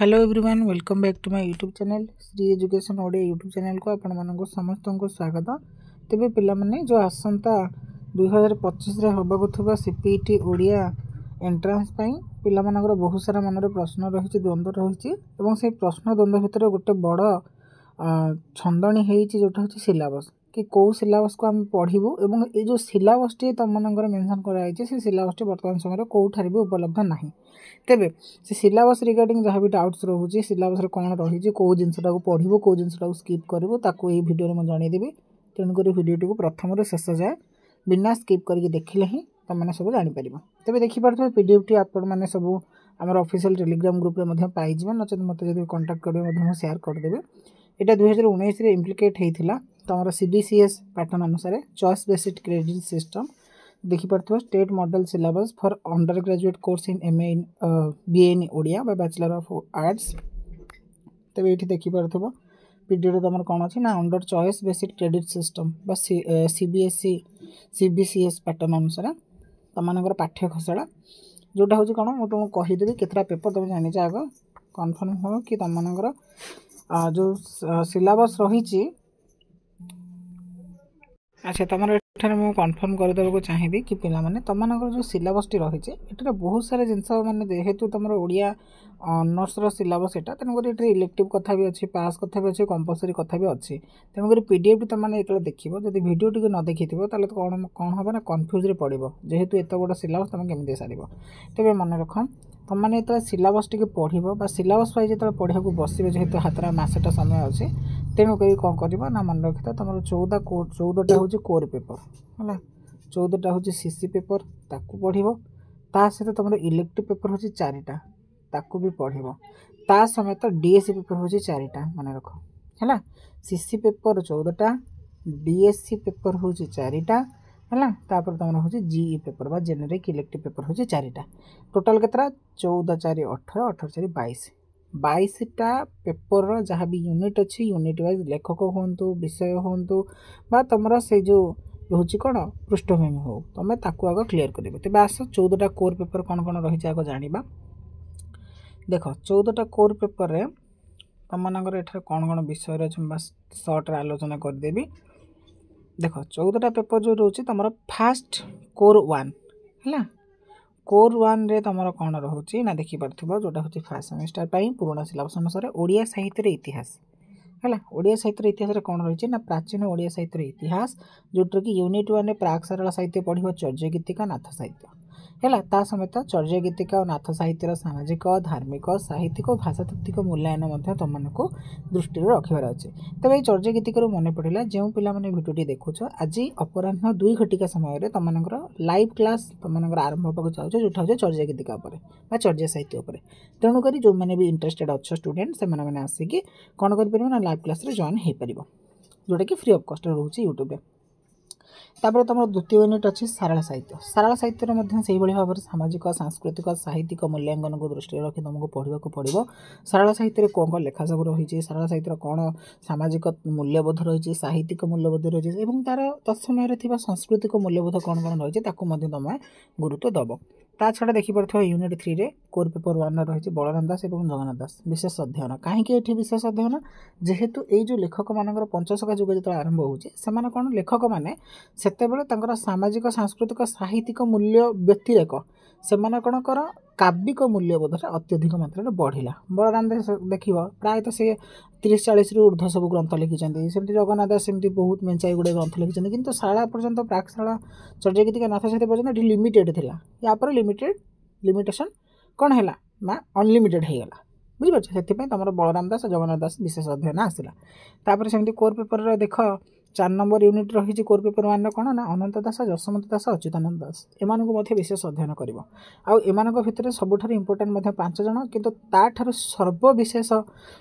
Hello everyone welcome back to my YouTube channel Shri education Odia YouTube channel को आपण मानक समस्त को स्वागत। तेबे पिला माने जो आसंता 2025 रे होबाकु थबा सीपीटी ओडिया एंट्रेंस पई पिला मानकर बहुत सारा मनरे प्रश्न रहिछि द्वंद्व रहिछि एवं से प्रश्न द्वंद्व भितर गोटे बड़ छंदणी हेछि जोटा होछि सिलेबस कि कौ सिलेबस को आम पढ़ू एवं ये जो सिलेबस टी तुम मनकर मेंशन कराई से सिलेबस टी वर्तमान समय कौठार भी उपलब्ध नहीं। तेबे से सिलेबस रिगार्डिंग जहाँ भी डाउट्स रोचे सिलेबस कौन रही कौ जिनटा को पढ़ू कौ जिनटा स्किप करूँ ताकू ये वीडियो में जनईदेवी। तेणुक वीडियो को प्रथम शेष जाए बिना स्किप करके देखिले ही तुमने सब जापर। तेज देखिपे पीडीएफ टी आपण मैंने सब आम ऑफिशियल टेलीग्राम ग्रुप में पाइबे नचेत मत जब कंटाक्ट करेंगे शेयर करदेवे। यहाँ 2019 इम्प्लिकेट होता तुम सीबीसीएस पैटर्न अनुसार चॉइस बेस्ड क्रेडिट सिस्टम देखिपे state model syllabus for undergraduate course in MA in BA in Odia बा बैचलर ऑफ आर्ट्स। तेज ये देखिपे पीडीएफ तुम कौन अच्छी ना under choice based credit system बा सीबीएसई सीबीसीएस पैटर्न अनुसार तुम पाठ्य खसड़ा जोटा हूँ कौन मुझे तुमको कहीदेवी केतटा पेपर तुम जानी आग कन्फर्म हो कि तुम मनकर जो सिलेबस रही। अच्छा तुम एठार मुझे कन्फर्म करदेवाक चाहिए कि पिला माने तुम जो सिलेबस टी रही है बहुत सारे जिनस मैंने जेहेतु तुम ओडिया ऑनर्स सिलेबस यहाँ तेणुक ये इलेक्टिव कथा भी अच्छी पास कथा भी अच्छी कंपलसरी कथा भी अच्छी। तेणुक पीडीएफ टी तुमने जो देख जब वीडियो टी न देखी तेल कौन कौन हम ना कन्फ्यूज पड़ो जेहेतु एत बड़ सिलेबस तुम केमी सार। तेज मन रख तुम मैंने जो सिलेबस टी पढ़ सिलेबस वाइज जो पढ़ा बसवे जेहेतु हाथरा मसटा समय अच्छे तेणुक कौन कर ना मन रखी तुम 14टा हूँ कोर पेपर है 14टा हूँ सीसी पेपर ताकू पढ़ ता सहित तुम इलेक्टिव पेपर हूँ 4टा ताकू भी पढ़ ता समेत डीएससी पेपर हूँ 4टा मन रख है सीसी पेपर 14टा डीएससी पेपर हूँ 4टा है तापर तुम हूँ जीई पेपर बा जेनेरिक इलेक्टिव पेपर हूँ 4टा टोटाल केतरा 14 4 18 18 4 22 22टा पेपर जहाँ भी यूनिट अच्छी यूनिट वाइज लेखक हूँ विषय हूँ बा तुम से जो रोचे कौन पृष्ठभूमि हो तुम ताकू आग क्लीयर कर। तेज आस 14टा कोर पेपर कौन कौन रही आग जाना देख 14टा कोर पेपर रे तुम मनकर एठार कौन कौन विषय अच्छे सर्ट्रे आलोचना करदेवी। देख 14टा पेपर जो रोचे तुम फास्ट कोर 1 है कोर 1 रे तुम कौन रोचे ना देखिपे जोटा हूँ फास्ट सेमिस्टर पुराना सिलेबस अनुसार ओडिया साहित्य इतिहास है ओडिया साहित्य इतिहास कौन रही ना प्राचीन ओडिया साहित्य इतिहास जोटा कि यूनिट 1 प्राक सारला साहित्य पढ़ो चर्या गीतिका नाथ साहित्य है ता समेत चर्या गीतिका और नाथ साहित्यर सामाजिक धार्मिक साहित्यिक और भाषातात्विक मूल्यांकन तुमको दृष्टि रखार अच्छे। तेज ये चर्या गीतिकार मन पड़ा जो पिला भिडियोटी देखुच आज अपराह 2 घटिका समय तुम लाइव क्लास तुम आरंभ होगा चाहो जोटा हूँ चर्या गीतिका चर्या साहित्य तेणुक जो मैंने भी इंटरेस्टेड अच्छे स्टूडेंट से मैंने आसिक कौन कर लाइव क्लास जॉइन हो पार जोटा कि फ्री ऑफ कॉस्ट रोचे यूट्यूब। तापर तुम द्वितीय यूनिट अच्छी सारला साहित्य से भाव में सामाजिक सांस्कृतिक साहित्यिक मूल्यांकन को दृष्टि रखी तुमको पढ़ा पड़ो। सारला साहित्य कौन कौन लेखा सब रही सारला साहित्य कौन सामाजिक मूल्यबोध रही साहित्यिक मूल्यबोध रही और तार तत्समय सांस्कृतिक मूल्यबोध कौन कौन रही तुम गुरुत्व दब। ता छड़ा देखिपे यूनिट 3 रे कोर पेपर 1 रही बलराम दास और जगन्नाथ दास विशेष अध्ययन कहीं विशेष अध्ययन जेहेतु ये जो लेखक मान पंचशखा युग जो आरंभ होने कौन लेखक मैंने से सामाजिक सांस्कृतिक साहित्यिक मूल्य व्यतिरेक से कौन कर काव्यिक मूल्यबोधटा अत्यधिक मात्रा बढ़ला। बलराम दास देख प्रायतः से 30-40 ऊर्ध्व सब ग्रंथ लिखिं सेमती जगन्नाथ दास सेमती बहुत मेंचाई गुड़े ग्रंथ लिखिं किंतु शाला पर्यंत प्राकशाला चर्या गीतिका नाथ साहित्य पर्यंत ये लिमिटेड थिला यापर लिमिटेशन कौन है ना अनलिमिटेड होगा बुझीपार से तुम बलराम दास जगन्नाथ दास विशेष अध्ययन आसला। तापर सेमती कोर पेपर देख 4 नंबर यूनिट रही कोर पेपर 1 कौन ना अनंत दास जसवंत दास अच्युतानंद दास एमानकु विशेष अध्ययन करिवो आउ एमानक भितर सबुठार इंपोर्टेंट 5 जन किंतु ताठार सर्वविशेष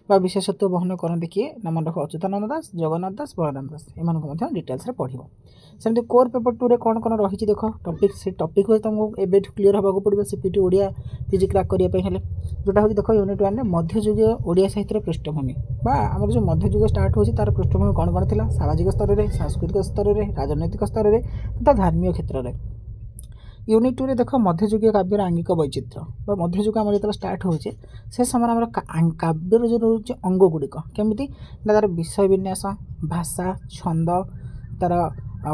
बा विशेषत्व बहन करते किए ना मन रख अच्युतानंद दास जगन्नाथ दास बलराम दास एमानकु डिटेल्स पढ़ो। सेमती कोर पेपर 2 रे कौन कौन रही देख टॉपिक से टॉपिक हुए तुमको एबे क्लियर होगा पड़ो सीपीटी ओडिया पीजी क्रैक करने जोटा हूँ देख यूनिट 1 मध्ययुगीय ओडिया साहित्य पृष्ठभूमि आम जो मध्ययुग स्टार्ट होची तार पृष्ठभूमि कौन कौन थी सामाजिक स्तर में सांस्कृतिक स्तर में राजनैतिक स्तर में तथा धार्मिक क्षेत्र में यूनिट 2 देख मध्ययुगीय काव्यर आंगिक वैचित्र्य मध्ययुग आम जो स्टार्ट होचे से समय आम काव्यर जो रोचे अंग गुड़िक केमी तार विषय विन्यास भाषा छंद तार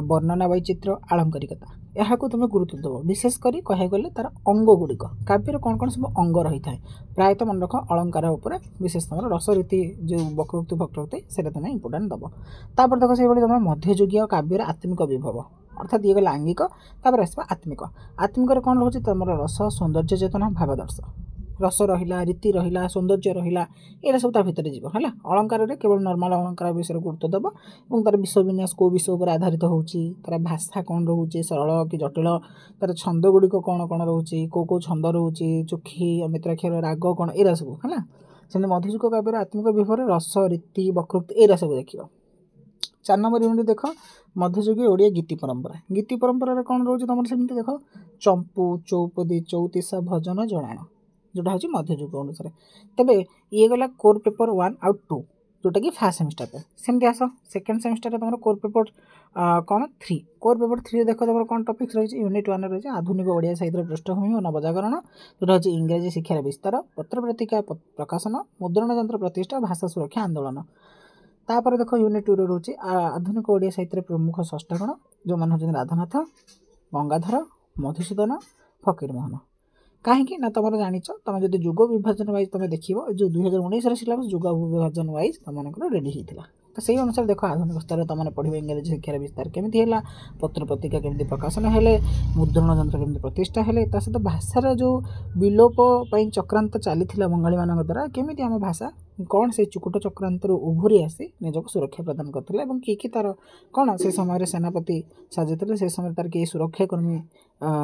वर्णना वैचित्र्य आलंकारिकता यहाँ तुम गुरुत्व देव विशेषकर कह गले तार अंग गुड़िक काव्यर कौन कौन सब अंग रही है प्रायतः मन रख अलंकार उपर विशेष तुम रसरीति जो वक्रोक्ति भक्रोक्ति से तुम इंपोर्टाट दब तापर देख से तुम मध्ययुगीय काव्यर आत्मिक विभव अर्थात ये गला आंगिक तापर आसवा आत्मिक आत्मिक कौन रोचे तुम रस सौंदर्य चेतना भावादर्श रस रहा रीति रहा सौंदर्य रहा ये सब भितर जीव है अलंकार केवल नर्माल अलंकार विषय गुरुत्व देव और तार विषय विन्यास कौ विषय पर आधारित होची तार भाषा कौन रोचे सरल कि जटिल तार छंद गुड़िक कौन कौन रोचे कौ छंद रोचे चोखी अमित्राक्षर राग कौन एरा सब है से मध्ययुग काव्य आत्मिक विभव रस रीति वक्रोक्ति एरा सब देखिए 4 नंबर यूनिट देख मध्ययुगीय ओडिया गीति परंपरा कौन रोचे तुम से देख चंपू चौपदी चौतीसा भजन जनाण जोटा हूँ मध्ययुग अनुसार तेरे ये गला कोर पेपर 1 आउ 2 जोटा कि फास्ट सेमिस्टर पे सेमती आस सेकेंड सेमिस्टर तुम कोर पेपर कौन 3 कोर पेपर 3 देख तुम कौन टॉपिक्स रही यूनिट 1 रही आधुनिक ओडिया साहित्य पृष्ठभूमि और नवजागरण जोटा हूँ इंग्राजी शिक्षार विस्तार पत्र पत्रिका प्रकाशन मुद्रण यंत्र प्रतिष्ठा भाषा सुरक्षा आंदोलन तापर देख यूनिट 2 रोचे आधुनिक ओडिया साहित्य प्रमुख षष्ठगण जो मान हूँ राधानाथ गंगाधर मधुसूदन फकीरमोहन कहीं ना तुम जाच तुम जो जुग विभाजन वाइज तुम देख जो 2019 सिलेबस जुग विभाजन वाइज तुम रेडी होता तो से अनुसार देख आधुनिक स्तर तुमने पढ़े इंग्राजी शिक्षार विस्तार केमी है पत्र पत्रिका केमी प्रकाशन है मुद्रण यंत्र केमी प्रतिष्ठा है सहित भाषार जो विलोप चक्रांत चली बंगाली मान द्वारा केमी आम भाषा कौन से चुकुट चक्रांत उभरी आसी निजक सुरक्षा प्रदान करते किए तार कौन से समय सेनापति साजिते से समय तार किए सुरक्षाकर्मी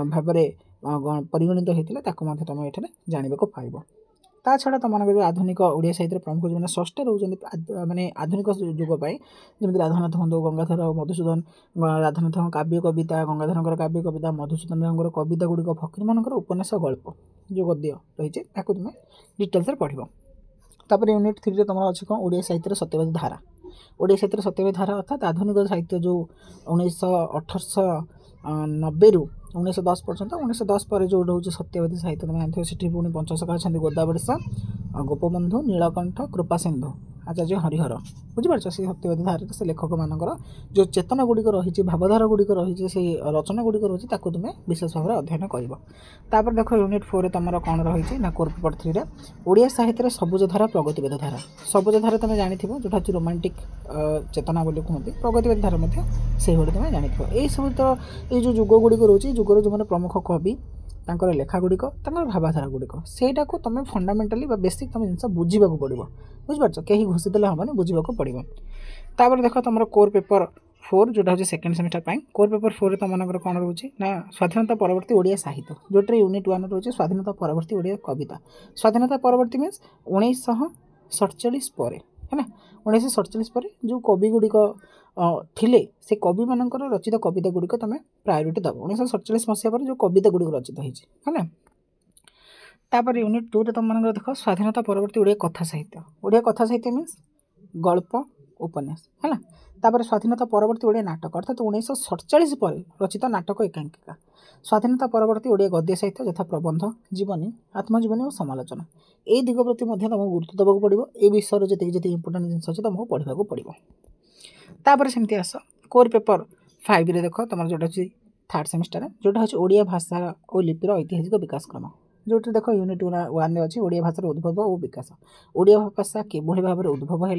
भाव परिगणित होता तुम ये जानवाक पाइब ता छड़ा तुम जो आधुनिक ओडिया साहित्य प्रमुख जो मैंने षष्ठ रोचे माने आधुनिक जुगपाई जमी राधानाथ हूँ गंगाधर मधुसूदन राधानाथ काव्य कविता गंगाधर काव्य कविता मधुसूदन कविता गुड़िक फकीर मान उपन्यास गल्प जो गद्य रही है तुम डिटेल्स पढ़ तापर यूनिट 3 तुम अच्छे कौन ओडिया साहित्य सत्यवादी धारा ओडिया साहित्य सत्यवादी धारा अर्थात आधुनिक साहित्य जो 1890 रु 1910 पर्यंत 1910 पर जो रोचे सत्यवादी साहित्य तुम जानते से पुणी पंचशखा अच्छा गोदावरीश गोपबंधु नीलकंठ कृपा सिंधु आचार्य हरिहर बुझीपार से सत्यवादी धारा से लेखक मानकर जो चेतना गुड़िक रही भावधारा गुड़िक रही से रचना गुड़िक रही तुम्हें विशेष भाव में अध्ययन कर देख यूनिट 4 तुम कौन रही ना कोर पेपर 3 ओडिया साहित्य सबुज धारा प्रगतिवाद धारा सबुज धारा तुम जानी जोटा हूँ रोमांटिक चेतना बोली कहते प्रगतिवादी धारा से तुम जानी यही सब तो ये जो जुग गुड़िक रोचे जुगर जो प्रमुख कवि तांकर लेखा गुड़िक भावधारा गुड़िक सेटा को तुम फंडामेंटाली बेसिक तुम जिन बुझा पड़ो बुझीपार कहीं घोषिदेले हम बुझा पड़ो तापर देख तुम कोर पेपर 4 जोटा हूँ सेकेंड सेमिस्टर कोर पेपर 4 तुम कौन रोचे ना स्वाधीनता परवर्ती ओडिया साहित्य जोटा यूनिट 1 रोचे स्वाधीनता परवर्ती ओडिया कविता स्वाधीनता परवर्ती मीन्स 1947 पर है ना 1947 पर जो कवि गुड़िक थिले से कवि मानकर रचित कविता गुड़िक तुम प्रायोरिटी दब 1947 मसीहा पर जो कविता गुड़िक रचित है तापर यूनिट 2 तुम देख स्वाधीनता परवर्ती ओडिया कथा साहित्य मीन्स गल्प उपन्यास है ना तापर स्वाधीनता परवर्ती ओडिया नाटक अर्थात 1947 पर रचित नाटक एकांकिका स्वाधीनता परवर्ती ओडिया गद्य साहित्य यथा प्रबंध जीवनी आत्मजीवनी और समालोचना ये दिग प्रति तुमको गुरुत्व देवाक पड़ो ये विषय जी इंपोर्टाट जिन अच्छे तुमको पढ़ाक पड़ो तापर सेमती आस कोर पेपर 5 रे देख तुम जोटा अच्छी 3rd सेमिस्टर जोटा हूँ ओडिया भाषा और लिपिर ऐतिहासिक विकास क्रम जोटे देख यूनिट 1 अच्छी ओडिया भाषार उद्भव और विकास ओडिया भाषा के भाव में उद्भव है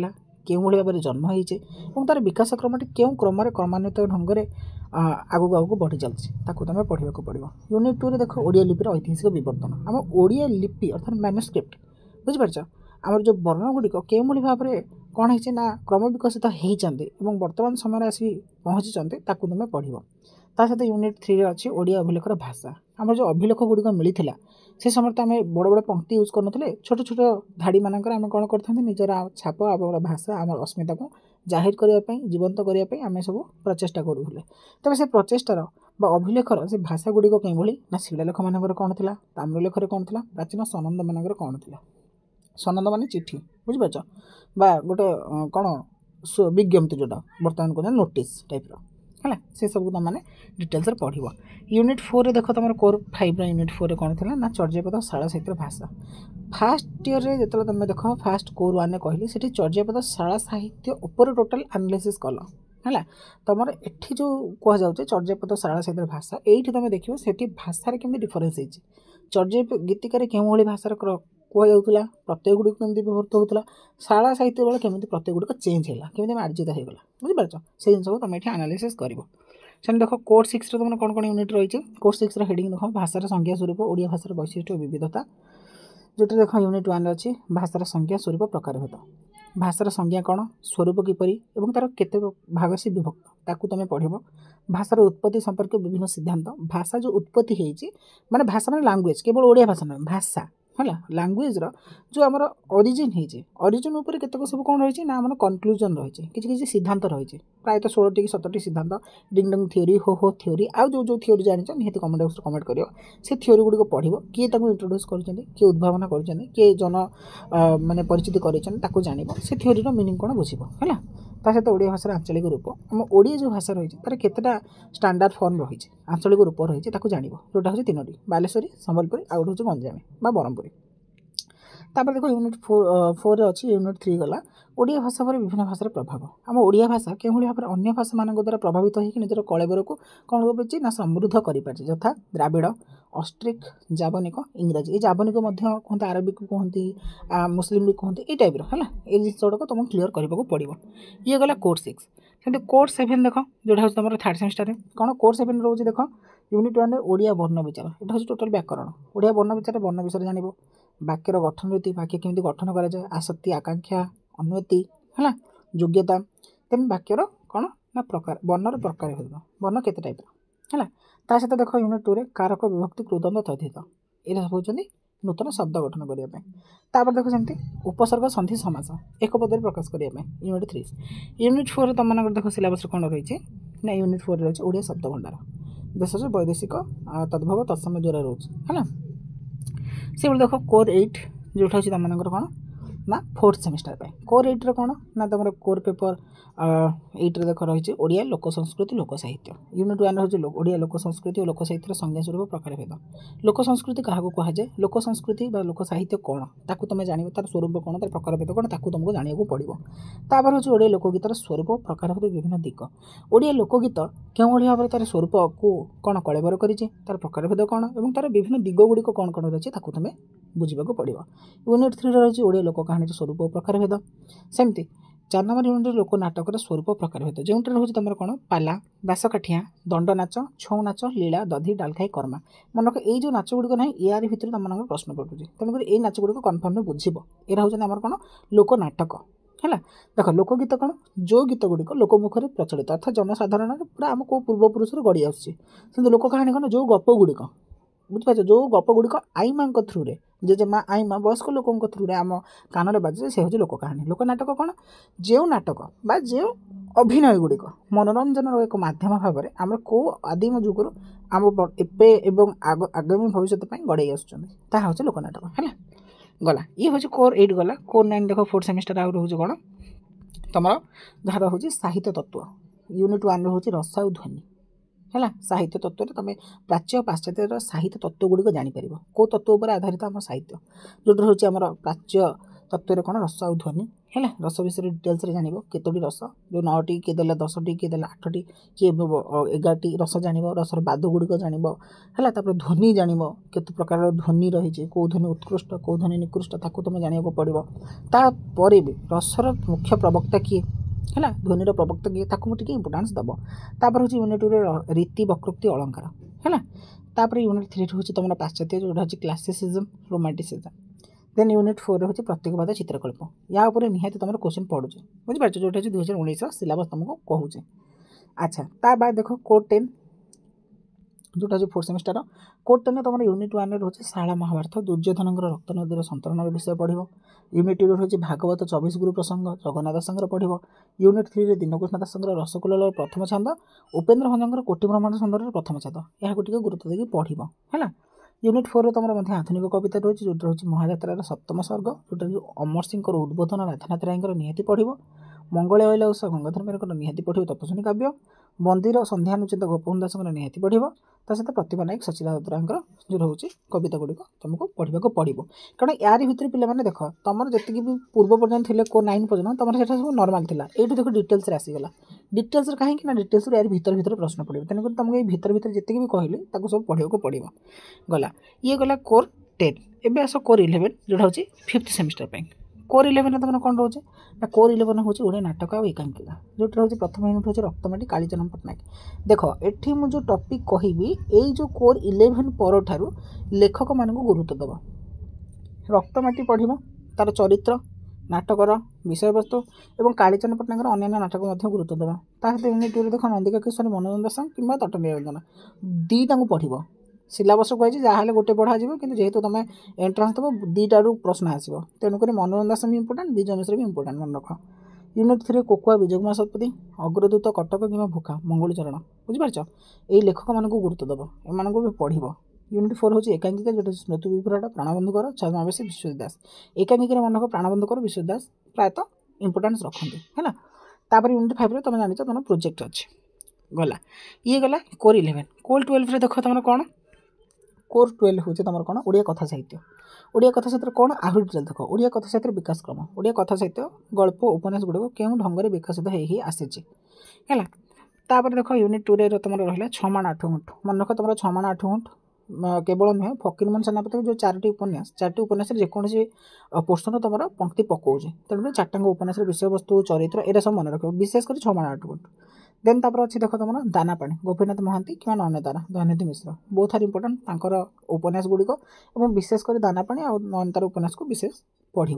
क्यों भाव में जन्म होती तार विकास क्रमटी क्यों क्रम क्रमान्वित ढंग से आगू आगू बढ़ी चलती तुम पढ़ाक पड़ो यूनिट 2 देख ओडिया लिपिर ऐतिहासिक विवर्तन आम ओडिया लिपि अर्थात मैन्युस्क्रिप्ट बुझीपार आमर जो वर्ण गुड़िक क्यों भाव में कौन है ना क्रम विकसित होती वर्तमान समय आसी पहुँची तुम पढ़ो ता सहित यूनिट 3 अच्छी ओडिया अभिलेखर भाषा आम जो अभिलेख गुड़िक मिलता से समय तो आम बड़ बड़ पंक्ति यूज करते छोट छोट धाड़ी मानक आम कौन करते निजर छाप आम भाषा आम अस्मिता को जाहिर करने जीवंत करने आम सब प्रचेषा करूँ तेज से प्रचेषार अभिलेखर से भाषा गुड़िक कहीं ना शिलालेख मानक कौन था ताम्रलेखर कौन था प्राचीन सनंद मानक कौन था सनंद मान चिठी बुझीपार बा गोटे कौन विज्ञप्ति जोटा बर्तमान कहते नोटिस टाइप्र है से सब तुमने डिटेल्स पढ़ यूनिट 4 देख तुम कोर 5 यूनिट 4 कौन थी ना चर्यापद शाला साहित्य भाषा फास्ट ईयर में जो तुम देख फास्ट कोर 1 कहली से चर्यापद शाला साहित्य उपर टोटाल एनालिसिस कल है तुम एठी जो कहुचे चर्यापद शाला साहित्य भाषा ये तुम देखो से भाषार केमी डिफरेन्स होती चर्या गीतिकार के भाषार कहुला प्रत्यय गुड़ी केमी व्यवहृत होता शाला साहित्य बेले केमी प्रत्यय गुड़िक चेंज है केमी मार्जित होगा बुझीपार से जिन तुम ये एनालिसिस कर देख कोर 6 तुम कौन कौन यूनिट रही कोर 6 हेडिंग देख भाषार संज्ञा स्वरूप ओडिया भाषार वैशिष्ट्य और विविधता जोटा देख यूनिट 1 अच्छी भाषार संज्ञा स्वरूप प्रकारभेद भाषार संज्ञा कौन स्वरूप किपरि एवं तार केते भाग से विभक्त ताकू तुम पढ़ भाषार उत्पत्ति संपर्क विभिन्न सिद्धांत भाषा जो उत्पत्ति होती माने भाषा माने लैंग्वेज केवल ओडिया भाषा ना भाषा है लैंग्वेज जो आमर ओरिजिन होती ओरिजिन उपर केतक सब कौन रही ना आम कनक्लूजन रही किसी सिद्धांत रही प्रायत 16 कि 17 सिद्धांत डिंग डंग थ्योरी हो थ्योरी आउ जो थ्योरी जान निहत कमेंट बॉक्स कमेंट कर से थ्योरी गुड़िक पढ़ किए इंट्रोड्यूस कर किए उद्भावना कर किए जन माने परिचित कर जान से थ्योरी मीनिंग कौन बुझ है सहित ओडिया भाषार आंचलिक रूप आम ओडिया जो भाषा रही है तार केतेटा स्टैंडर्ड फॉर्म रही आंचलिक रूप रही जान जोटा हूँ 3टी बालेश्वरी संबलपुरी आउ गोटे हूँ गंजामी बा ब्रह्मपुरी तापर देखो यूनिट 4 अच्छी यूनिट 3 गला ओडिया भाषा पर विभिन्न भाषार प्रभाव आम ओडिया भाषा के भाव में अन्य भाषा मान द्वारा प्रभावित होकर निजर कलेबर को कौन कर ना समृद्ध कर यथा द्राविड़ ऑस्ट्रिक जावनिक इंग्राजी ये जावनिक कहते अरबिक कहते मुस्लिम भी कहते ये टाइप है ये जिस गुड़ाक तुम क्लीयर करने पड़ो ये गला कोर 6 सेमती कोर 7 देख जोटा हूँ तुम 3rd सेमेस्टर कौन कोर 7 रोज देख यूनिट 1 ओडिया वर्ण विचार यहाँ हूँ टोटाल व्याकरण ओडिया वर्ण विचार वर्ण विषय जान वाक्यर गठन रीति वाक्य केमी गठन कराए आसक्ति आकांक्षा अनुमति है योग्यता तेन वाक्यर कौन ना प्रकार वर्णर प्रकार हो वर्ण केते टाइप है ता सहित देख यूनिट 2 कारक विभक्ति कृदंत तद्धित ये सब होती नूतन शब्द गठन करने तापर देख जमी उपसर्ग संधि समास एक पद प्रकाश करने यूनिट 3 यूनिट 4 तुम मान देख सिलेबस कौन रही ना यूनिट 4 रही ओडिया शब्द भंडार देश वैदेशिक तद्भव तत्समय जोरा रोज है से देख कोर 8 जोटा हूँ तुम कौन ना 4th सेमेस्टर कोर 8 कौन ना तुम कोर पेपर 8 देख रही ओडिया लोक संस्कृति लोक साहित्य यूनिट 1 हूँ ओडिया लोक संस्कृति और लोक साहित्य संज्ञा स्वरूप प्रकारभेद लोक संस्कृति क्या कहुए लोक संस्कृति लोक साहित्य कौन ताकू तुम जान तार स्वरूप कौन तार प्रकारभेद कौन ताकू तुमको जाना पड़ो तापर हूँ ओडिया लोकगीतर स्वरूप प्रकारभेद विभिन्न दिग ओडिया लोकगीत क्यों भाव में तार स्वरूप को कौन कलेबर कर तार प्रकारभेद कौन और तार विभिन्न दिग गुड़िक कौन कौन रही है तुम बुझा पड़ो यूनिट 3 रही ओडिया लोक कहानी स्वरूप प्रकारभेद सेमती 4 नंबर यूनिट लोक नाटक स्वरूप प्रकारभेद जो हूँ तुम कौन पाला बासकाठिया दंड नाच छौ नाच लीला दधि डालखाई कर्मा मनक ये जो नाच गुड़िक ना यार भितर तुम प्रश्न पड़ुଛି तेणुक ये नाच गुड़िक कन्फर्म बुझब ये हूँ आम कौन लोक नाटक है देख लोकगीत कौन जो गीत गुड़िक लोकमुख में प्रचलित अर्थात जनसाधारण पूरा आम को पूर्वपुरुष गड़ी आसुँच लोक कहानी कौन जो गप गुड़िक बुझिपार जो गप गुड़िक आई माँ थ्रू रे जेजेमा आई माँ वयस्क लोकों थ्रू रे आम कान बाजे से हूँ लोक कहानी लोक नाटक कौन जो नाटक बा जो अभिनय गुड़िक मनोरंजन एक मध्यम भाव में आम कौ आदिम जुगर आम एवं आगामी भविष्य गड़े आसुँच लोक नाटक है गला ये हूँ कोर 8 गला कोर 9 देख 4th सेमेस्टर आउ रोज कौन तुम जहाँ हूँ साहित्य तत्व यूनिट 1 हूँ रस और ध्वनि है साहित्य तत्व तुम प्राच्य पाश्चात्य साहित्य तत्व गुड़िक जापर कौ तत्व पर आधारित आम साहित्य जोटा हूँ आम प्राच्य तत्व कौन रस और ध्वनि है रस विषय डिटेल्स जान केतोटी रस जो 9टी किए 10टी किए 8टी किए 11टी रस जान रसर बाद गुड़िक जान है ध्वनि जान केत प्रकार ध्वनि रही कौ ध्वनि उत्कृष्ट कौ ध्वनि निकृष्ट ताकू तुम जाना पड़ो तापर भी रसर मुख्य प्रवक्ता किए है ध्वनिर प्रवक्ता किए ताकू मुझे इंपोर्टान्स दब तापर हूँ यूनिट 2 रीति वक्रोक्ति अलंकार है तापर यूनिट 3 हूँ तुम पाश्चात्य जोटा हूँ क्लासिसिज्म रोमांटिसिज्म देन यूनिट 4 हूँ प्रत्येकवाद चित्रकल्प या उपरे निहाती तुम क्वेश्चन पढ़ुछ बुझिपार जोटा 2019 सिलेबस तुमको कहूँ अच्छा ता बाद देख कोर 10 जोटा हूँ 4th सेमेस्टर कोर 10 तुम यूनिट 1 रोचे शाला महाभारत दुर्योधन रक्त नदीर संतरण विषय पढ़ यूनिट 2 हूँ भागवत 24 गुरु प्रसंग जगन्नाथ दासंकर पढ़ यूनिट 3 दीनकृष्ण दासंकर रसकुल्लाल प्रथम छंद उपेन्द्र भंजर कोटि ब्रह्मांड सुंदर प्रथम छंद यहाँ टे गुरुत्व देकी पढ़ है यूनिट 4 तुम आधुनिक कविता रही है जोटा हूँ महाजात्रार 7म सर्ग जोटा अमर सिंह उद्बोधन राधानाथ राय निहाती पढ़ मंगल अला उषा गंगाधर मेहर निहाती पढ़ तपस्विनी काव्य बंदीर सन्ध्यानुचित गोपबंधु दास निहाती पढ़ ता सहित प्रतिभा नायक सचिदा राउतरायर जो रोचे कविता गुड़िक तुमको पढ़ा पड़ो कारण यार भितर पे देख तुम जी भी पूर्व पर्यटन थे को 9 पर्यटन तुम से सब नर्माल था ये देख डिटेल्स आसीगला डिटेल्स कहीं डिटेल्स यार भीतर प्रश्न पड़े तेणुक तुमको ये भीतर जी भी कहली सब पढ़ा पड़ो गला ये गला कोर 10 एवं आस कोर 11 जोटा हूँ 5th सेमिस्टर कोर 11 तुम कौन रोचे ना कोर 11 हूँ ओडिया नाटक आ एकांकिका जोटा हूँ प्रथम यूनिट हूँ रक्तमाटी कालीचरण पट्टनायक देख एठी मु जो टॉपिक कहबी यही जो कोर 11 पर ठारू लेखक मान गुरुत्व दब रक्तमाटी पढ़ तार चरित्र नाटकर विषय वस्तु और कालीचरण पट्टनायक अन्य नाटक गुरुत्व दबा सहित यूनिट 2 देख नंदिका किशोरी मनोरंजन दास कि तट निरंजन दुईटा पढ़ सिलेबस कही जहाँ गोटे पढ़ा कि जेहेतु तुम एंट्रांस दब दुईटू प्रश्न आसो तेणुक मनोरंजन दास भी इम्पोर्टाट विजय मिश्र भी इम्पोर्टाट मन रख यूनिट 3 कोकुआ विजय कुमार शतपथी अग्रदूत कटक कि भूखा मंगलचरण बुझीपार यही लेखक मान गुरुत्व दब एम भी पढ़ यूनिट 4 हूँ एकांकिका जो स्मृति विभ्राट प्राणबंधुकर छद्मावेशी विश्वजित दास एकांकिका मन रख प्राणबंधुकर विश्वजित दास प्रायतः इम्पोर्टान्स रखते है तापर यूनिट 5 तुम जान तुम प्रोजेक्ट अच्छे गला ये गला कोर 11 कोर 12 देख तुम कौन कोर 12 हूँ तुम कौन ओडिया कथा साहित्य ओडिया कथा साहित्य कौन आहरी डिटेल देख ओडिया कथा साहित्य विकास क्रम ओडिया कथा साहित्य गल्प उपन्यास गुड़िक क्यों ढंग से विकसित हो आसी है तापर देख यूनिट 2 तुम रहा 6 माण 8 गुंठ मन रख तुम 6 माण 8 गुंठ केवल नुहे फकीरमोहन सेनापति जो 4टी उपन्यास जेकोसी पोर्सन तुम पंक्ति पकाऊे तेणु 4टांग उपन्यास विषय वस्तु चरित्र एरा सब मन रख विशेषकर 6 माण 8 गुंठ देन तापर अच्छी देख तुम दानापाणी गोपीनाथ महांती कि नयनतारा दयानिधि मिश्र बहुत आर इम्पोर्टाट तांकर उपन्यास गुड़िक और विशेषकर दानापाणी और नयनतारा उपन्यास को विशेष पढ़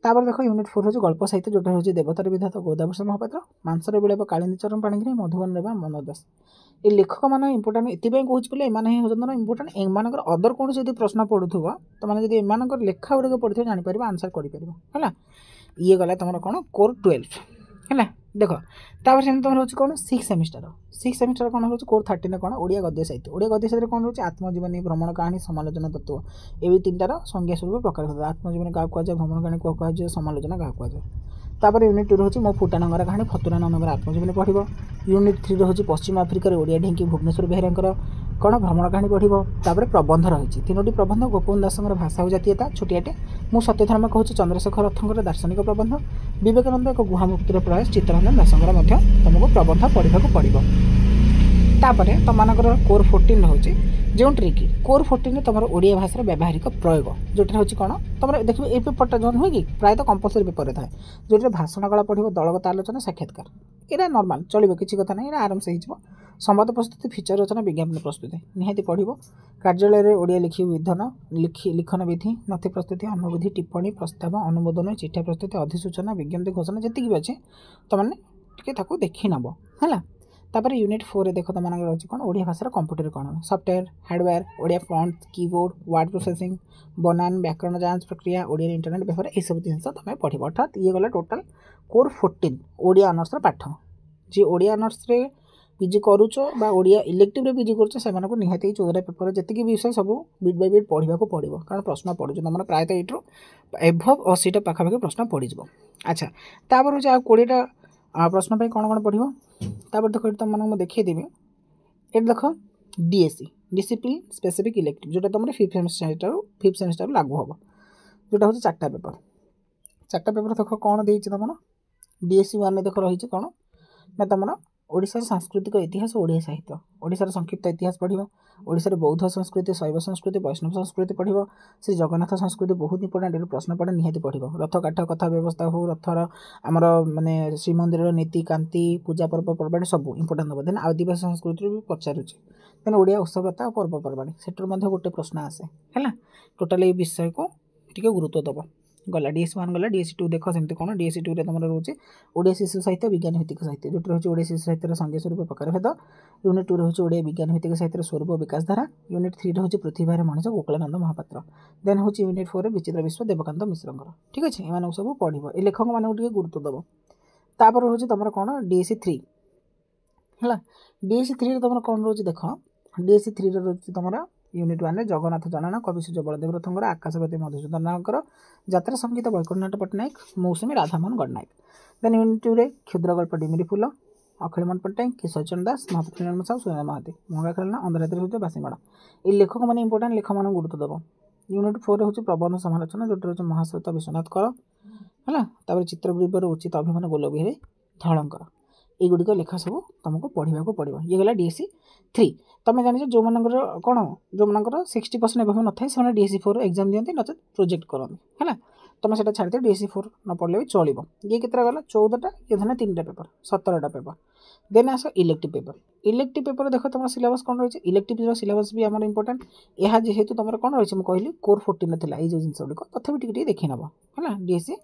तापर देख यूनिट 4 हूँ गल्प साहित्य जोटा हूँ देवतार विधाता गोदाभूषण महापात्र मांसर विलेप कालिंदी चरण पाणिग्राही मधुबन रेवा मनोज दास ये लेखक मान इम्पोर्टाट ये कहूँ बोले एम होती इम्पोर्टाट एम अदर कौन से प्रश्न पढ़ुव तो मैंने जब एम लेखा गुड़िक पढ़े जापर आंसर कर ये गला तुम कौन कोर 12 है देख तापर से तुम रोचे कौन 6 सेमिस्टर कौन रोचे कोर 13 कौन ओडिया गद्य साहित्य कौन रोचे आत्मजीवनी भ्रमण कहानी समालोचना तत्व ये 3टार संज्ञा स्वरूप प्रकार होता आत्मजीवनी क्या कहुए भ्रमण कहानी क्या कहुए समालोचना क्या कहुए तापर यूनिट 2 हूँ मो फुटा नंगर कहानी फतुरा नंगर आत्मजीवनी पढ़ यूनिट 3 हूँ पश्चिम आफ्रिकार ओडिया ढेंकी भुवनेश्वर बेहरा कौन भ्रमण कहानी पढ़ तापर प्रबंध रही 3टी प्रबंध गोपबंधु दास भाषा और जातीयता छोटियाटे मु सत्यधर्म कहूँ चंद्रशेखर रथंकर दार्शनिक प्रबंध विवेकानंद एक गुहामुक्तिर प्रयास चित्तरंजन दासंकर तुमको प्रबंध पढ़ा पड़ो तापर तुम कोर 14 हूँ जो ट्रिकी कोर 14 तुम ओडिया भाषार व्यावहारिक प्रयोग जोटा हूँ कौन तुम देखिए ये पेपरटा जो नुहे कि प्रायतः कंपलसरी पेपर था जो भाषण कला पढ़ो दलगत आलोचना साक्षात्कार यहाँ नॉर्मल चलो किसी कथा ना आराम से हो संवाद प्रस्तुति फीचर रचना विज्ञापन प्रस्तुति निहाती पढ़ो कार्यालय ओडिया लिखी विधन लिखन विधि नथि प्रस्तुति अनुविधि टिप्पणी प्रस्ताव अनुमोदन चिठा प्रस्तुति अधिसूचना विज्ञप्ति घोषणा जी भी अच्छे तुमने देखी नब है तापर यूनिट 4 देख तुम रही कौन ओडिया भाषार कंप्यूटर कौन software hardware Odia font keyboard word processing बनान व्याकरण जांच प्रक्रिया ओडिया इंटरनेट व्यवहार यह सब जिन तुम पढ़ अर्थात ये गला टोटाल कोर 14 ओडिया ऑनर्स पाठ जी ओडिया ऑनर्स रे पीजी करुच बा ओडिया इलेक्टिव रे पीजी करुच से निहाती 14 पेपर जी विषय सब बिट बाय बिट पढ़ा पड़ो कारण प्रश्न पड़ो तुम प्रायतः यू एभव 80टा पाखापाखि प्रश्न पड़ जाए अच्छा तापर हूँ 20टा प्रश्न पे कौन कौन पढ़ो तापर देख तुम देखीदेवी ये देख डीएससी डिसिप्लिन स्पेसिफिक इलेक्टिव जोटा तुम 5th सेमिस्टर लागू हम जोटा हूँ 4टा पेपर देख कौन दे तुम डीएससी 1 देख रही कौन ना तुम ओडिशार सांस्कृतिक इतिहास ओडिया साहित्य ओडिशार संक्षिप्त इतिहास पढ़ ओडिशार बौद्ध संस्कृति शैव संस्कृति वैष्णव संस्कृति पढ़ श्री जगन्नाथ संस्कृति बहुत इंपोर्टेंट प्रश्न पढ़े निहाती पढ़ रथ काठ कथा व्यवस्था हो रथर आमर माने श्रीमंदिर नीति कांति पूजा पर्व पर्वाणी सब इंपोर्टेंट दब देन आदिवासी संस्कृति भी पचारुचे देन ओडिया उत्सवता पर्वपर्वाणी सेटर गोटे प्रश्न आसे है टोटाल ये विषय को टी गुरुत्व दब गला डीएससी 1 गला डीएससी 2 देख सेमती कौन डीएससी 2 रे तुम रोचे ओडिया शिशु साहित्य विज्ञान भित्तिक साहित्य जो रोचे ओडिया शिशु साहित्य संज्ञा स्वरूप प्रकार भेद यूनिट 2 रोचे ओडिया विज्ञान भित्तिक साहित्य स्वरूप विकास धारा यूनिट 3 रोचे पृथ्वीहार मनीष गोकुलानंद महापात्र देन हूँ यूनिट 4 विचित्र विश्व देवकांत मिश्र ठीक अच्छे एम सब पढ़ ये लेखक मानक गुरुत्व दब तापर हूँ तुम कौन डीएससी 3 है डीएससी 3 तुम कौन रोचे देख डीएससी 3 रोचे तुम यूनिट 1 जगन्नाथ जनना कवि सूर्य बलदेव रथंकर आकाशवादी मधुसूदन रावकर यात्रा संगीत वैकुंठनाथ पट्टनायक मौसुमी राधामोहन गणनायक देन यूनिट 2 रे क्षुद्र गल्प डिमिरी फूल अखिलमोहन पट्टनायक, किशोर चंद्र दास, महाप्रभु नंदन साहू, सुरेंद्र महांती। महंगा खेलना अंधरात्रि सहित बासीगढ़। ये लेखक मैंने इंपोर्टाट लेखक मान गुरुत्व दब। यूनिट 4 हूँ प्रबंध समालोचना जो रोचे महाश्वेत विश्वनाथ कर है। चित्रग्रीवर उचित अभिमान गोलबिहारी धलंकर। युड़िक लेखा सब तुमको पढ़ा पड़ो। ये गला डीएससी 3। तुम जान जो मनकर कौन जो मनकर 60% एवं न था से डीएससी 4 एग्जाम दिखती नचेत प्रोजेक्ट करते है। तुम से छाड़ी डीएससी 4 न पढ़ले भी चलो। ये केतटा गला 14टा ये धरना 3टा पेपर 17टा पेपर। देन आस इलेक्टिव पेपर। इलेक्टिव पेपर देख तुम सिलेबस कौन रही है। इलेक्टिव सिलेबस भी आम इंपोर्टाट। यह जेहेतु तुम कौन रही है कहली कोर 14 था ये जो जिन गुड़िक तथापि टी देखी नब है DSC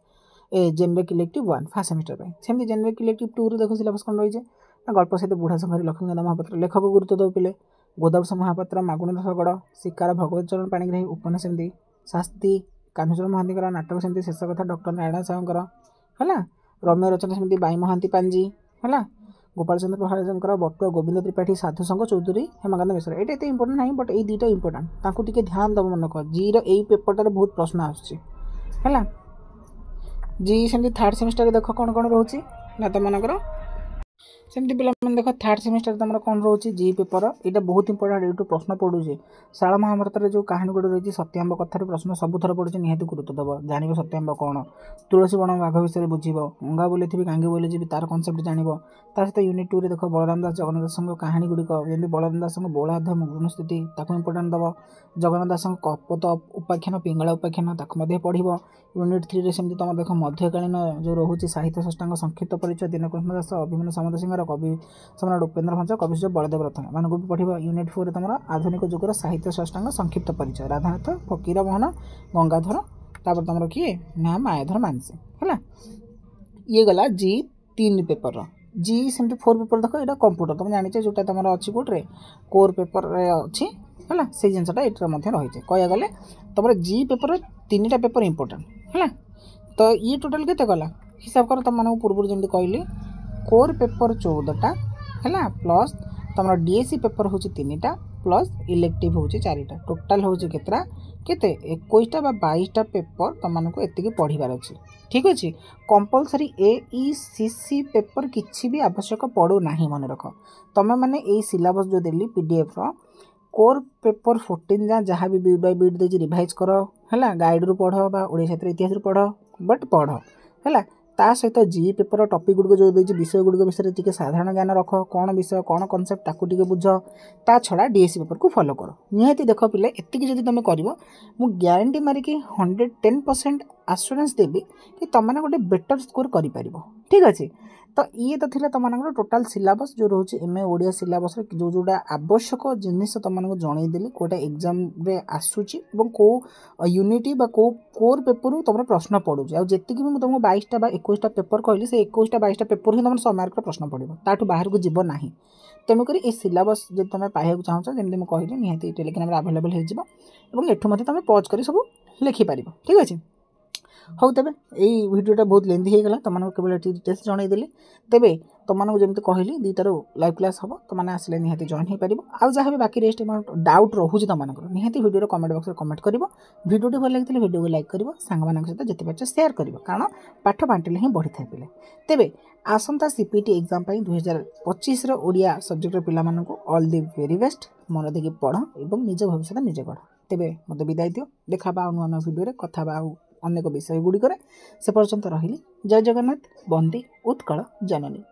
generic elective 1 fast semester सेमती जेनेरिक इलेक्टिव 2 देख सिलेबस कौन रही है। गल्प सहित बुढ़ा संघारी लक्ष्मीकांत महापात्र लेखक गुरुत्व दे पिले गोदावश महापात्र मागुणी शगड़ शिकार भगवत चरण पाणिग्राही उपन्यास सेमती शास्त्री कान्हूचरण महांती नाटक सेमती शेष कथा डॉक्टर नारायण साहूर है। रम्य रचना सेमती बाई महांती पांजी है। गोपाल चंद्र प्रसाद बटुआ गोविंद त्रिपाठी साधु संघ चौधरी हेमकांत मिश्र। ये इंपोर्टाट ना बट ये दुईटा इंपोर्टाट ध्यान दब मन रख। जी री पेपरटार बहुत प्रश्न आसला। जी सेमती थर्ड सेमिस्टर देख कौन कौन रोचे ना तुम मनकर सेमती पे देख थर्ड सेमिस्टर तुम कौन रोचे जी पेपर। यहाँ बहुत इंपोर्टाट यूट्यूब प्रश्न पड़ूचे। शाला महाभारत जो कहानी गुड़ रही सत्यांब कथार प्रश्न सबुथर पड़े निहाती गुरुत्व दब। जान सत्यांब कौन तुलसी बण बाघ विषय बुझ अंगा बोली थी गांगी बोली जी तार कनसेप्ट जान सहित यूनिट 2 देख बलराम दास जगन्नाथ दास कहानी गुड़िक जमी बलराम दास बलाध मुग्न स्थिति इंपोर्टाट दब। जगन्नाथ दास कपत उपाख्यान पिंगला उपाख्यान पढ़। यूनिट 3 रे सेमती तुम देख मध्यकालीन जो रोचे साहित्य सृष्टांग संक्षिप्त परिचय दीनकृष्ण दास अभिमन्यु सामंत सिंह कवि सम्राट उपेन्द्र भंज कवि बलदेव रथ मान भी पढ़। यूनिट 4 तुम आधुनिक जुगर साहित्य सृष्टांग संक्षिप्त परिचय राधानाथ फकीर मोहन गंगाधर तापर तुम किए ना मायाधर मानसी है। ये गला जी 3 पेपर जी सेमती 4 पेपर देख ये कंप्यूटर तुम जाने जोटा तुम अच्छी कौटे कोर पेपर अच्छी है से जिनसा ये रही कह गले तुम जी पेपर 3टा पेपर इंपोर्टाट है। तो ये टोटाल के गला हिसाब कर तुम मानक पूर्व जमी कहली कोर पेपर 14टा है प्लस तुम डीएससी पेपर हूँ 3टा प्लस इलेक्टिव हूँ 4टा टोटाल हूँ केतरा केते 21टा 22टा पेपर तुमको एतिकी पढ़ार अच्छे। ठीक अच्छे कंपलसरी एईसीसी पेपर किसी भी आवश्यक पड़ू ना मन रख। तुम मैंने यही सिलेबस जो देली पीडीएफ कोर पेपर 14 जहाँ भी beat by beat they revise कर है गाइड रू पढ़ ओडिया साहित्य इतिहास पढ़ बट पढ़ है। ता सहित जी पेपर टॉपिक गुड़िक जो देती विषय गुड़िक विषय टी साधारण ज्ञान रख कौन विषय कौन कनसेप्ट ताकू टी बुझ ता छड़ा डीएससी पेपर को फॉलो कर निहाती देख पिले एतिकी जदि तुम कर ग्यारंटी मारिकी 110% आश्योरेंस देवी कि तुमने गोटे बेटर स्कोर कर। ठीक अच्छे तो ये तो थी तुम टोटाल सिलेबस जो रोचे एमए ओडिया सिलेबस जो जोटा आवश्यक जिनिस तुमको जनईदेली कौटा एग्जाम आसूची कौ यूनिट कौ कोर पेपर तुम प्रश्न पड़ूँ आ जी भी तुमको 22टा 21टा पेपर कहली से 21टा 22टा पेपर ही तुम 100 मार्क प्रश्न पड़ो ताठू बाहर को जीव ना। तेणुक ये सिलेबस जो तुम पाइबा चाहो जमी मुझे कहली निहाती टेलीग्राम आवेलेबल हो एठू मत तुम पॉज कर सब लिखिपार। ठीक अच्छे हौ तेबे यही वीडियोटा बहुत लेंथी हो गला तुमको केवल डिटेल्स जनईदेली तेबे तुमको जमी कहली 2टारू लाइव क्लास हम तुमने आसले निहाती जॉइन हो पार। आउ जहाँ भी बाकी रेस्ट डाउट रोचे तुमको निहाती वीडियो कमेंट बॉक्स में कमेंट कर। वीडियो भल लगी वीडियो को लाइक कर सांग सहित जिते पार्च सेयार कर कारण पाठ बांटिले ही बढ़ी था पिले। तेबे आसंता सीपीटी एग्जाम 2025 ओडिया सब्जेक्ट पिलामानंकु ऑल द वेरी बेस्ट मन देकी पढ़ और निज भविष्य निजे गढ़। तेबे मत विदाय दियो देखा नुआ नुआ वीडियो कथा अनेक विषय गुड़िक से पर्यंत रही जय जगन्नाथ वंदे उत्कल जननी।